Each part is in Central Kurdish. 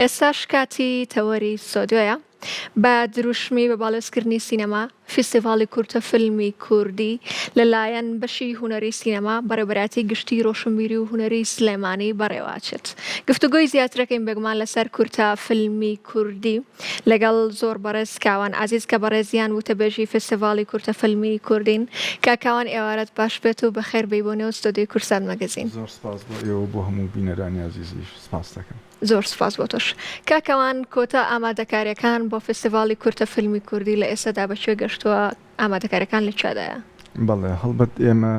ئێستاش کاتی تەوەری سۆدۆیە بە دروشمی بە باڵێزکردنی سینەما فیستیڤاڵی کورتە فیلمی کوردی لەلایەن بەشی هونەری سینەما بەڕێوەبەراتی گشتی ڕۆشنبیری و هونەری سلێمانی بەڕێواچێت. گفتوگۆی زیاترەکەین بێگومان لەسەر کورتە فیلمی کوردی لەگەڵ زۆر بەڕێز کاوان عزیز کە بەڕێزیان وتەبێژی فیستیڤاڵی کورتە فیلمی کوردین. کاکاوان ئێوارەت باش بێت و بەخێر بەیبۆنەوە ستۆدیۆی کورسان مەگەزین. زۆر سپاس بۆ ئێوە بۆ هەموو بینەرانی عزیزیش سپاس دەکەم. زۆر سپاس بۆ تۆش. کاکەوان کۆتا ئامادەکاریەکان بۆ فستیڤاڵی کورتە فیلمی کوردی لە ئێستادا بەکوێ گەشتووە ئامادەکاریەکان لە چادایە؟ بەڵێ هەڵبەت ئێمە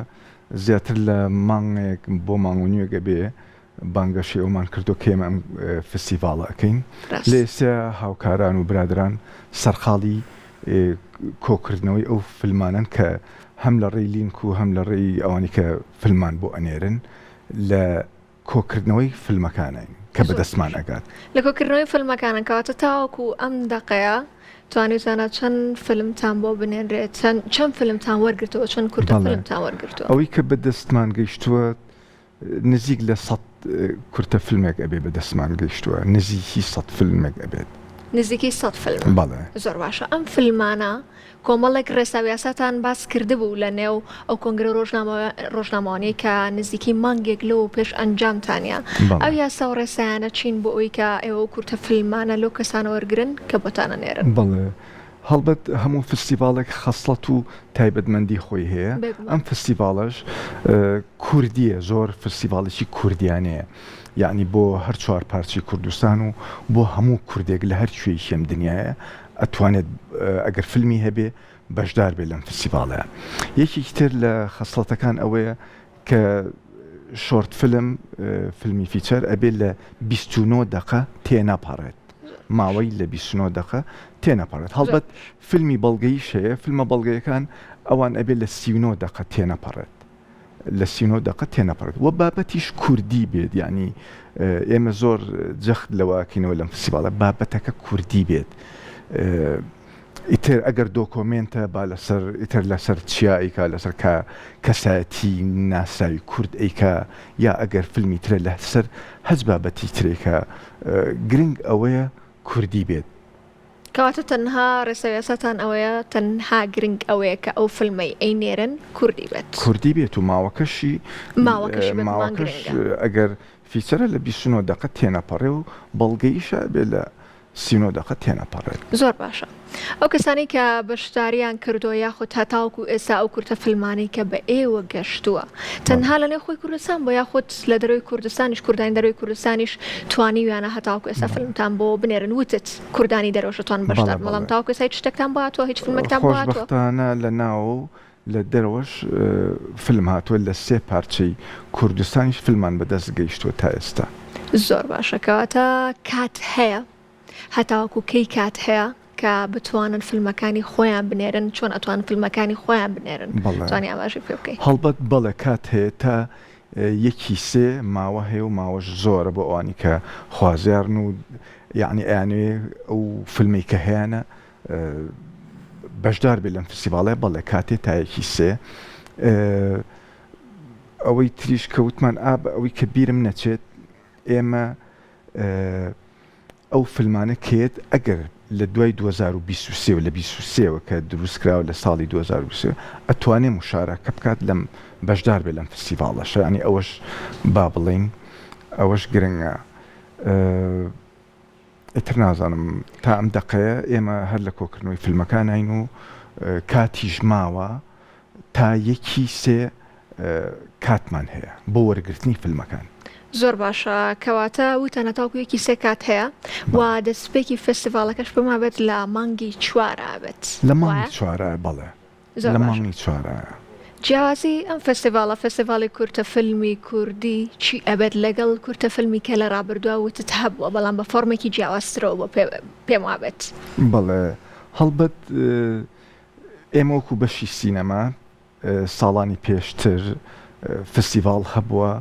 زیاتر لە مانگێک بۆ مانگ و نیوەگە بێ بانگەشی ئەومان کردو کێمە ئەم فستیڤاڵە ئەکەین لە ئێستا هاوکاران و برادران سەرخاڵی کۆکردنەوەی ئەو فیلمانن کە هەم لە ڕێی لینک و هەم لە ڕێی ئەوانی کە فیلمان بۆ ئەنێرن لە کۆکردنەوەی فیلمەکانین کە بەدەستمان ئەگات لە کۆکردنەوەی فیلمەکانن کەواتە تاوەکو ئەم دەقەیە توانیتانە چەند فیلمتان بۆ بنێنرێت چەند فیلمتان وەرگرتەوە چەند کورتە فیلمتان وەرگرتووە؟ ئەوەی کە بەدەستمان گەیشتووە نزیک لە 100 کورتە فیلمێک ئەبێ بەدەستمان گەیشتووە نزیکی 100 فیلمێک ئەبێت نزیکی 100 فیلم. بەڵێ زۆر باشە. ئەم فیلمانە کۆمەڵێک ڕێساویاسەتان باس کردبوو لە نێو ئەو کۆنگرە ڕۆژنامەوانەی کە نزیکی مانگێک لەوە پێش ئەنجامتانە ئەو یاسا و ڕێسایانە چین بۆ ئەوی کە ئێوە کورتە فیلمانە لەو کەسانە وەرگرن کە بۆتانە نێرن؟ بەڵێ هەڵبەت هەموو فستیڤالێک خەسڵەت و تایبەتمەندی خۆی هەیە. ئەم فستیڤاڵەش کوردیە، زۆر فستیڤاڵێکی کوردیانەیە، یعنی بۆ هەر چوار پارچی کوردستان و بۆ هەموو کوردێک لە هەر کوێی شێم دنیاە ئەتوانێت ئەگەر فیلمی هەبێ بەشدار بێ لەم فستیڤاڵەیە. یەکێکی تر لە خەسڵەتەکان ئەوەیە کە شۆرت فیلم فیلمی فیچەر ئەبێ لە 29 دقە تێناپەڕێت، ماوەی لە 29 دقە تێنەپەڕێت. هەڵبەت فیلمی بەڵگەیش هەیە، فیلمە بەڵگەیەکان ئەوان ئەبێت لە 39 دقە تێنەپەڕێت، لە 39 دقە تێنەپەڕێت و بابەتیش کوردی بێت، یعنی ئێمە زۆر جەخت لەواکەینەوە لەم فستیڤاڵە بابەتەکە کوردی بێت. ئیتر ئەگەر دۆکۆمنتە با لەسەر ئیتر لەسەر چیا ئەیکا لەسەر کەسایەتی ناساوی کورد ئەیکا، یا ئەگەر فیلمی ترە لەسەر هەج بابەتی ترێکە، گرنگ ئەوەیە کوردی بێت. کەواتە تەنها ڕێساویاسەتان ئەوەیە، تەنها گرنگ ئەوەیە کە ئەو فیلمەی ئەینێرن کوردی بێت، کوردی بێت و ماوەکەشی ئەگەر فیچەرە لە 29 دقە تێنەپەڕێ و بەڵگەیشە بێ لە 39 دقە تێنەپەڕێت. زۆر باشە. ئەو کەسانی کە بەشداریان کردو یاخود هەتاوکو ئێستا ئەو کورتە فیلمانی کە بە ئێوە گەشتووە تەنها لە نێو خۆی کوردستان بۆ یاخود لە دەروی کوردستانیش کوردانی دەروی کوردستانیش توانیویانە هەتاوکو ئێستا فیلمتان بۆ بنێرن؟ وتت کوردانی دەرەوەشتان بەشدار، بەڵام تاوکو ئێستا هیچ شتێکتان بۆ هاتووە؟ هیچ فیلمێکتان بۆ هاتووە؟ خۆشبەختانە لە ناو لە دەرەوەش فیلم هاتووە لە 3 پارچەی کوردستانیش فیلمان بەدەست گەیشتووە تا ئێستا. زۆر باشە. کەواتە کات هەیە، هەتاوەکو کەی کات هەیە کە بتوانن فیلمەکانی خۆیان بنێرن؟ چۆن ئەتوانن فیلمەکانی خۆیان بنێرن؟ توانی ئاماژەی پێ بکەیت؟ هەڵبەت بەڵێ کات هەیە تا یەکی 3 ماوە هەیە و ماوەش زۆرە بۆ ئەوانی کە خوازیارن و یعنی ئەیانوێ ئەو فیلمی کە هەیەە بەشدار بێ لەم فستیڤاڵێ. بەڵێ کاتێ تا یەکی 3. ئەوەی تریش کەوتمان ئەوەی کە بیرم نەچێت، ئێمە ئەو فیلمانە کێت ئەگەر لە دوای 2023 و لە 23ەوە کە دروستکراوە لە ساڵی 2023 ئەتوانێ مشارەکە بکات لەم بەشدار بێ لەم فستیڤاڵەش، ینی ئەوەش با بڵین ئەوەش گرنگە. ئیتر نازانم تا ئەم دقەیە ئێمە هەر لە کۆکردنەوەی فیلمەکان هەین و کاتیش ماوە تا یەکی 3 کاتمان هەیە بۆ وەرگرتنی فیلمەکان. زۆر باشە. کەواتە وتانە تاوکو یەکی 3 کات هەیە و دەستپێکی فستیڤاڵەکەش بما بێت لە مانگی 4 بێت. لە مانگی 4 بەڵێ، لە مانگی 4. جیازی ئەم فستیڤاڵە فستیڤاڵی کورتە فیلمی کوردی چی ئەبێت لەگەڵ کورتە فیلمی کە لە ڕابردووە وتت هەبووە بەڵام بە فۆرمێکی جیاوازترەوە بۆ پێم وابێت؟ بەڵێ هەڵبەت ئێمە وەکو بەشی سینەما ساڵانی پێشتر فستیڤاڵ هەبووە،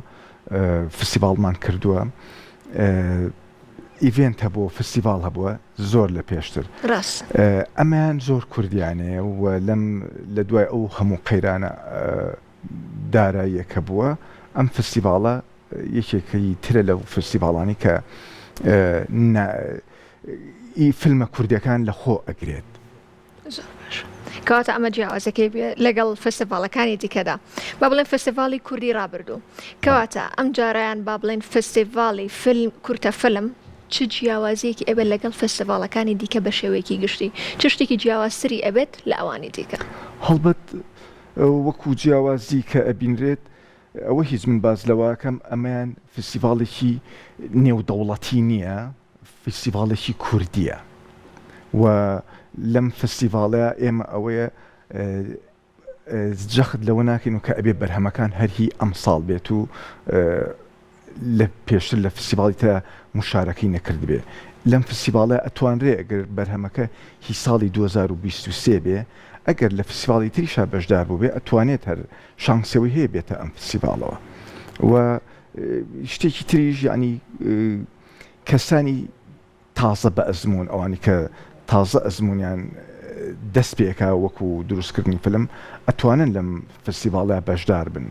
فستیڤاڵمان کردووە، ئیڤێنت هەبووە، فستیڤاڵ هەبووە زۆر لە پێشتر. ئەمەیان زۆر کوردیانەیە و لە دوای ئەو هەموو قەیرانە داراییەکە بووە ئەم فستیڤاڵە یەکێکی ترە لەو فستیڤاڵانی کە فیلمە کوردیەکان لە خۆ ئەگرێت. زۆر باش. کەواتە ئەمە جیاوازەکەی لەگەڵ فستیڤالەکانی دیکەدا. با بڵێن فستیڤالی کوردی ڕابردوو. کەواتە ئەم جارایان با بڵێن فستیڤالی کورتە فلم چ جیاوازیەکی ئەبێت لەگەڵ فستیڤالەکانی دیکە بە شێوەیەکی گشتی؟ چ شتێکی جیاوازتری ئەبێت لە ئەوانی دیکە؟ هەڵبەت وەکو جیاوازی کە ئەبینرێت ئەوە هیچ من باز لەواکەم ئەمەیان فستیڤالێکی نێودەوڵەتی نییە، فستیڤالێکی کوردیە و لەم فستیڤالە ئێمە ئەوەیە جەخت لەوە ناکەین و کە ئەبێ بەرهەمەکان هەرهی ئەم ساڵ بێت و لە پێشتر لە فستیڤالی تە مشارەکەی نەکرد بێ. لەم فستیڤالە ئەتوانرێ ئەگەر بەرهەمەکە هی ساڵی 2023 بێ، ئەگەر لە فستیڤالی تریشا بەشدار بوو بێ ئەتوانێت هەر شانسەوەی هەیە بێتە ئەم فستیڤالەوە. و شتێکی تریش یعنی کەسانی تازە بە ئەزمون، ئەوانی کە تازە ئەزمونیان دەست پێکا وەکو دروستکردنی فلم ئەتوانن لەم فستیڤالە بەشدار بن.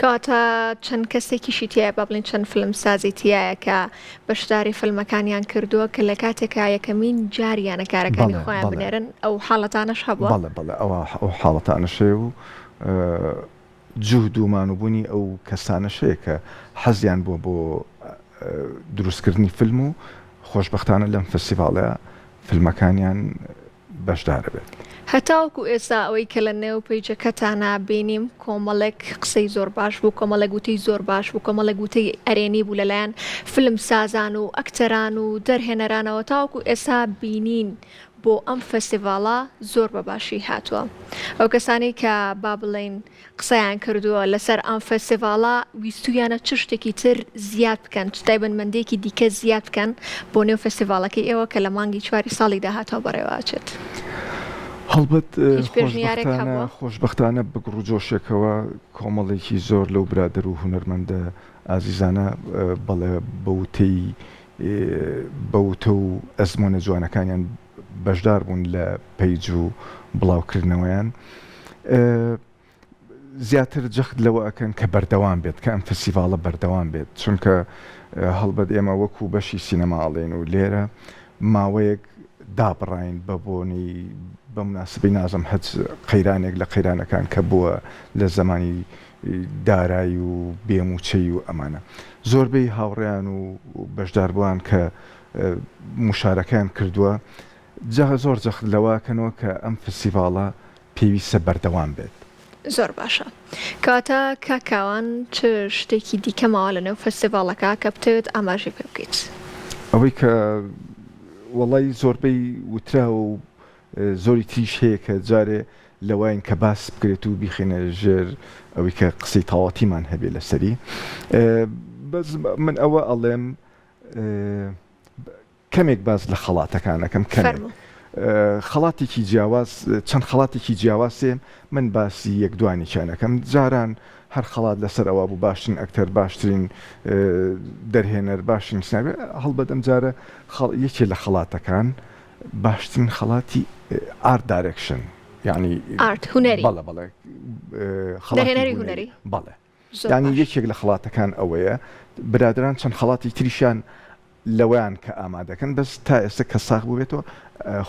کەواتە چەند کەسێکیشی تایە با بڵێن چەند فلم سازی تایە کە بەشداری فیلمەکانیان کردووە کە لە کاتێکا یەکەمین جاریانە کارەکانی خۆیان بنێرن ئەو حاڵەتانەش هەبووە؟ بەڵێ ئەو حاڵەتانەشێ و جوهد و مانوبوونی ئەو کەسانەشەیە کە حەزیان بووە بۆ دروستکردنی فیلم و خۆشبەختانە لەم فستیڤالە فیلمەکانیان بەشدارە بێت. هەتاوەکو ئێستا ئەوەی کە لە نێو پەیجەکەتانە بینیم کۆمەڵێک قسەی زۆر باش بوو، کۆمەڵە گوتەی زۆر باش بوو، کۆمەڵە گوتەی ئەرێنی بوو لەلایەن فلم سازان و ئەکتەران و دەرهێنەرانەوە تاوەکو ئێستا بینین بۆ ئەم فستیڤالە زۆر بەباشی هاتووە. ئەو کەسانی کە با بڵێن قسەیان کردووە لەسەر ئەم فستیڤالە ویستویانە چ شتێکی تر زیاد بکەن، چ تایبەتمەندێکی دیکە زیاد بکەن بۆ نێو فستیڤالەکەی ئێوە کە لە مانگی 4 ساڵی داهاتەوە بەڕێوەچێت. هەڵبەت خۆشبەختانە بگڕوجۆشێکەوە کۆمەڵێکی زۆر لەو برادر و هونەرمەندە ئازیزانە بەڵێ بەوتە و ئەزمۆنە جوانەکانیان بەشدار بوون لە پەیج و بڵاوکردنەوەیان. زیاتر جەخت لەوە ئەکەن کە بەردەوام بێت، کە ئەم فستیڤالە بەردەوام بێت، چونکە هەڵبەت ئێمە وەکو بەشی سینەماڵێن و لێرە ماوەیەک دابڕین بە بۆنی بە مناسبەی نازم هەچ قەیرانێک لە قەیرانەکان کە بووە لە زمانی دارایی و بێموچەی و ئەمانە زۆربەی هاوڕێیان و بەشداربووان کە مشارەکەیان کردووە زۆر جەخت لەواکەنەوە کە ئەم فستیڤالە پێویستە بەردەوام بێت. زۆر باشە. کاتە کاکاوان چ شتێکی دیکە ماوە لەنێو فستیڤالەکە کە بتێت ئاماژەی پێ بکەیت؟ ئەوەی کە وەڵی زۆربەی وترا و زۆری تریش هەیە کە جارێ لەوایین کە باس بکرێت و بیخێنە ژێر ئەوەی کە قسەی تاواتیمان هەبێ لەسەری. من ئەوە ئەڵێم کەمێک باز لە خەڵاتەکانەکەم کەمێک خەڵاتێکی جیاواز چەند خەڵاتێکی جیاوازێ من باسی یەک دوانێکیانەکەم. جاران هەر خەڵات لەسەر ئەوە بوو باشترین ئەکتەر، باشترین دەرهێنەر، باشترین سنایپەر. هەڵبەت ئەم جارە یەکێ لە خەڵاتەکان باشترین خەڵاتی ئارت دایرەکشن، یعنی ئارت هونەری، بەڵێ دەرهێنەری هونەری، بەڵێ یعنی یەکێک لە خەڵاتەکان ئەوەیە. برادران چەند خەڵاتی تریشیان لەوەیان کە ئامادەکەن، بەس تا ئێستا کە ساغ بووێتەوە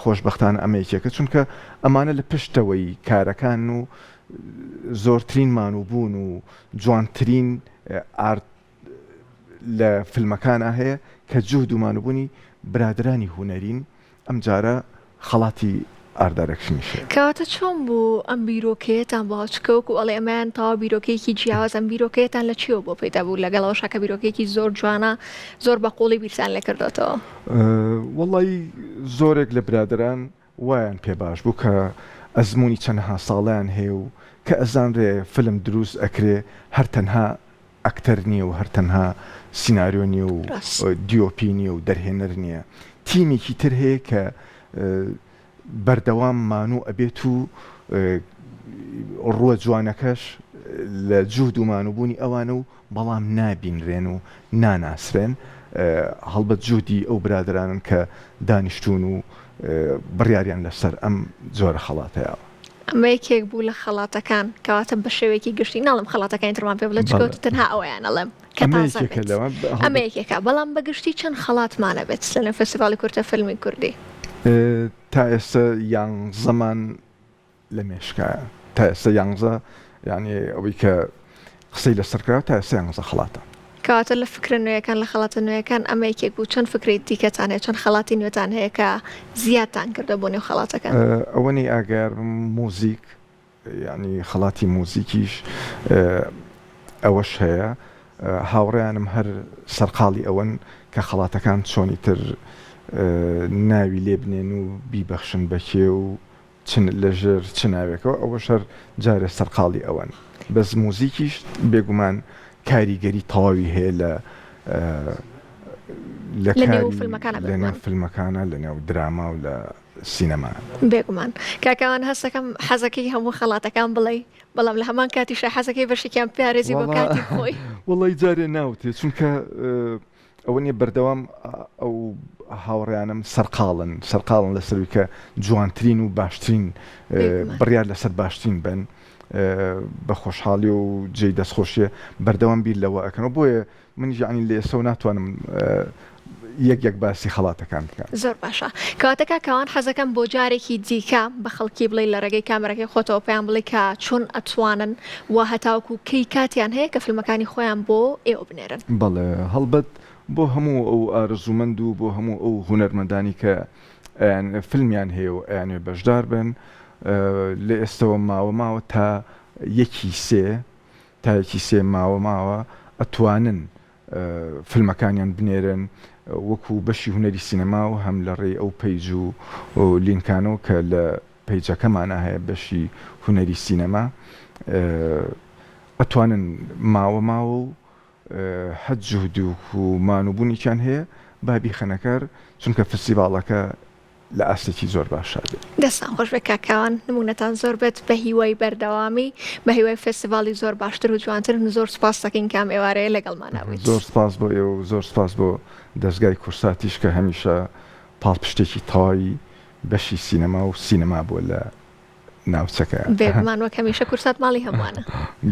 خۆشبەختانە ئەمە یەکێکە، چونکە ئەمانە لە پشتەوەی کارەکان و زۆرترین مانوبوون و جوانترین ئارت لە فیلمەکانە هەیە کە جوهد و مانوبوونی برادرانی هونەرین. ئەم جارە خەڵاتی ئاردارەکشنیشە. کەواتە چۆن بوو ئەم بیرۆکەیەتان باوچکەوەک و ئەڵێ ئەمایان تاوا بیرۆکەیەکی جیاواز، ئەم بیرۆکەیەتان لە چیەوە بۆ پەیدا بوو لەگەڵەوە شەکە بیرۆکەیەکی زۆر جوانە زۆر بە قوڵی بیرسان لێ کردوێتەوە؟ وەڵی زۆرێک لە برادران وایان پێ باش بوو کە ئەزمموی چەندها ساڵیان هەیە و کە ئەزانرێ فلم دروست ئەکرێ هەر تەنها ئەکتەر نییە و هەر تەنها سیناریۆ نیە و دیۆپی نیە و دەرهێنەر نییە، تیمێکی تر هەیە کە بەردەوام مانوو ئەبێت و ڕووە جوانەکەش لە جوهد و مانوبوونی ئەوانە و بەڵام نابینرێن و ناناسرێن. هەڵبەت جوودی ئەو برادرانن کە دانیشتون و بڕیاریان لەسەر ئەم جۆرە خەڵاتەیەوە. ئەمە یەکێک بوو لە خەڵاتەکان کەواتە بە شێوەیەکی گشتی ناڵم خەڵاتەکانی ترمان پێ بڵێ چکەوت تەنها ئەوەیان ئەڵێم کە تازە بێت ئەمە یەکێکە بەڵام بەگشتی چەند خەڵاتمانە بێت لە فستیڤاڵی کورتە فیلمی کوردی تا ئێستا یانزەمان لە مێشکایە تا ئێستا یانزە یعنی ئەوەی کە قسەی لەسەرکراوە تا ئێستا یانزە خەڵاتە کەواتە لە فکرە نوێیەکان لە خەڵاتە نوێیەکان ئەمە یەکێک بوو چەند فکری دیکەتان هەیە چەند خەڵاتی نوێتان هەیە کە زیادتان کردە بۆ نێو خەڵاتەکان ئەوەنی ئاگەر موزیک یعنی خەڵاتی موزیکیش ئەوەش هەیە هاوڕێیانم هەر سەرقاڵی ئەوەن کە خەڵاتەکان چۆنی تر ناوی لێ بنێن و بیبەخشن بەکێ و لەژێر چ ناوێکەوە ئەوە شەر جارێ سەرقاڵی ئەوەن بەس موزیکیش بێگومان کاریگەری تەواوی هەیە لە فیلمەکانە لە نێو دراما و لە سینەما بێگومان کاکەوان هەستەکەم حەزەکەی هەموو خەڵاتەکان بڵێ بەڵام لە هەمان کاتیشە حەزەکەی بەشێکیان پارێزی بۆ کاتی خۆی وەڵی جارێ ناوتێ چونکە ئەوە نیە بەردەوام ئەو هاوڕێیانم سەرقاڵن لەسەروی کە جوانترین و باشترین بڕیار لەسەر باشترین بن بە خۆشحاڵی و جێی دەستخۆشیە بەردەوام بیر لەوە ئەەکەنەوە بۆیە منیش عنی لە ئێستا ناتوانم یەک باسی خەڵاتەکان بکەم زۆر باشە کەواتەکە کەوان حەزەکەم بۆ جارێکی دیکە بە خەڵکی بڵێ لە ڕێگەی کامەرەکەی خۆتەوە پێیان بڵێ کە چۆن ئەتوانن و هەتاوکو کەی کاتیان هەیە کە فیلمەکانی خۆیان بۆ ئێوە بنێرن بەڵێ هەڵبەت بۆ هەموو ئەو ئارزومەند و بۆ هەموو ئەو هونەرمەندانی کە فیلمیان هەیە و ئەیانێ بەشدار بن لە ئێستەوە ماوە تا یەکی سێ ماوە ئەتوانن فیلمەکانیان بنێرن وەکو بەشی هونەری سینەما و هەم لە ڕێی ئەو پەیج و لینکانەوە کە لە پەیجەکەمانە هەیە بەشی هونەری سینەما ئەتوانن ماوە و حەد جوهد و مانوبوونیان هەیە بابی خەنەکەر چونکە فستیڤاڵەکە لە ئاستێکی زۆر باشە دەستان خۆش بە کاکەوان نمونەتان زۆر بێت بە هیوای بەردەوامی بە هیوای فستیڤاڵی زۆر باشتر و جوانتر زۆر سپاس دەکەین کام ئێوارەیە لەگەڵمانەوەیت زۆر سپاس بۆ ئێوە زۆر سپاس بۆ دەستگای کورساتیش کە هەمیشە پاڵپشتێکی تەواوی بەشی سینەما و سینەما بۆ لە ناوچەکە بێگومان وەک هەمیشە کورسات ماڵی هەمووانە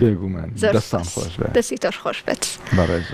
بێگومان دەستان خۆش بێت دەستی تۆش خۆش بێت بەڕێز